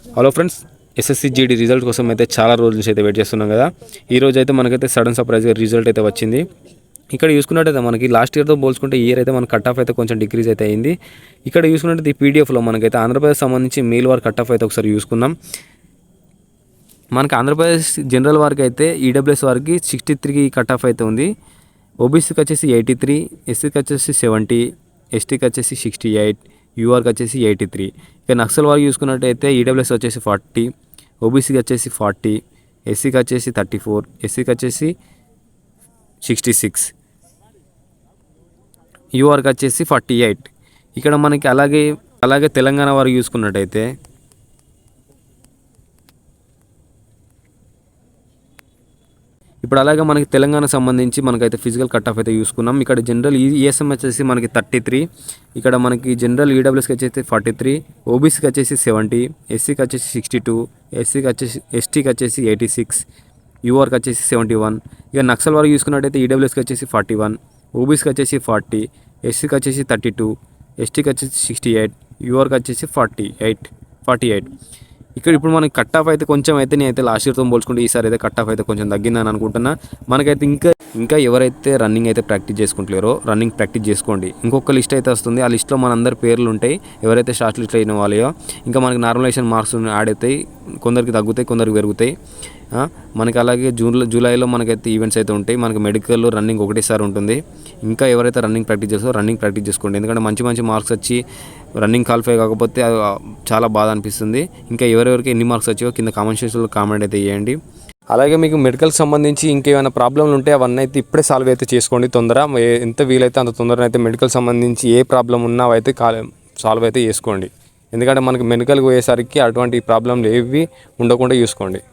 Hello friends, SSC GD result కోసం అయితే చాలా రోజుల నుంచి అయితే వెయిట్ చేస్తున్నాం కదా. ఈ రోజు అయితే మనకైతే సడన్ సర్ప్రైజ్గా రిజల్ట్ అయితే వచ్చింది. ఇక్కడ చూసుకున్నట్టయితే మనకి లాస్ట్ ఇయర్తో పోల్చుకుంటే ఈ ఇయర్ అయితే మన కట్ ఆఫ్ అయితే కొంచెం డిక్రీజ్ అయితే అయింది. ఇక్కడ చూసుకున్నట్టయితే ఈ పీడిఎఫ్లో మనకైతే ఆంధ్రప్రదేశ్ సంబంధించి మెయిల్ వార్ కట్ ఆఫ్ అయితే ఒకసారి చూసుకుందాం. మనకి ఆంధ్రప్రదేశ్ జనరల్ వారికి అయితే ఈడబ్ల్యూఎస్ వారికి 63 కట్ ఆఫ్ అయితే ఉంది. ఓబీసీకి వచ్చేసి 83, ఎస్సీకి వచ్చేసి 70, ఎస్టీకి వచ్చేసి 68, యూఆర్కి వచ్చేసి 83. ఇక నక్సల్ వారికి చూసుకున్నట్టయితే ఈడబ్ల్యూఎస్ వచ్చేసి 40, ఓబీసీకి వచ్చేసి 40, ఎస్సీకి వచ్చేసి 34, ఎస్సీకి వచ్చేసి 66, యూఆర్కి వచ్చేసి 48. ఇక్కడ మనకి అలాగే తెలంగాణ వారికి చూసుకున్నట్టయితే ఇప్పుడు అలాగే మనకి తెలంగాణ సంబంధించి మనకైతే ఫిజికల్ కట్ ఆఫ్ అయితే చూసుకున్నాం. ఇక్కడ జనరల్ ఈఎస్ఎం వచ్చేసి మనకి 33, ఇక్కడ మనకి జనరల్ ఈడబ్ల్యూఎస్కి వచ్చేసి 43, ఓబీసీకి వచ్చేసి 70, ఎస్సీకి వచ్చేసి 62, ఎస్టీకి వచ్చేసి 86, యూఆర్కి వచ్చేసి 71. ఇక నక్సల్ వారికి చూసుకున్నట్టయితే ఈడబ్ల్యూఎస్కి వచ్చేసి 41, ఓబీసీకి వచ్చేసి 40, ఎస్సీకి వచ్చేసి 32, ఎస్టీకి వచ్చేసి 68, యూఆర్కి వచ్చేసి 48. ఇక్కడ ఇప్పుడు మనకి కట్ ఆఫ్ అయితే కొంచెం అయితే నేనైతే లాస్ట్ ఇయర్తో పోల్చుకుంటే ఈసారి అయితే కట్ ఆఫ్ అయితే కొంచెం తగ్గిందని అనుకుంటున్నా. మనకైతే ఇంకా ఎవరైతే రన్నింగ్ అయితే ప్రాక్టీస్ చేసుకుంటలేరో రన్నింగ్ ప్రాక్టీస్ చేసుకోండి. ఇంకొక లిస్ట్ అయితే వస్తుంది. ఆ లిస్ట్లో మనందరి పేర్లు ఉంటాయి. ఎవరైతే షార్ట్ లిస్ట్లో అయిన వాళ్ళయో ఇంకా మనకి నార్మలైజేషన్ మార్క్స్ యాడ్ అవుతాయి. కొందరికి తగ్గుతాయి, కొందరికి పెరుగుతాయి. మనకి అలాగే జూలైలో మనకైతే ఈవెంట్స్ అయితే ఉంటాయి. మనకి మెడికల్ రన్నింగ్ ఒకటేసారి ఉంటుంది. ఇంకా ఎవరైతే రన్నింగ్ ప్రాక్టీస్ చేస్తారో రన్నింగ్ ప్రాక్టీస్ చేసుకోండి. ఎందుకంటే మంచి మార్క్స్ వచ్చి రన్నింగ్ క్వాలిఫై కాకపోతే చాలా బాధ అనిపిస్తుంది. ఇంకా ఎవరెవరికి ఎన్ని మార్క్స్ వచ్చాయో కింద కామెంట్ సెక్షన్లో కామెంట్ అయితే చేయండి. అలాగే మీకు మెడికల్కి సంబంధించి ఇంకేమైనా ప్రాబ్లంలు ఉంటే అవన్నీ అయితే ఇప్పుడే సాల్వ్ అయితే చేసుకోండి. ఎంత వీలైతే అంత తొందరగా అయితే మెడికల్ సంబంధించి ఏ ప్రాబ్లం ఉన్నా అయితే సాల్వ్ అయితే చేసుకోండి. ఎందుకంటే మనకి మెడికల్కి పోయేసరికి అటువంటి ప్రాబ్లంలు ఏవి ఉండకుండా చూసుకోండి.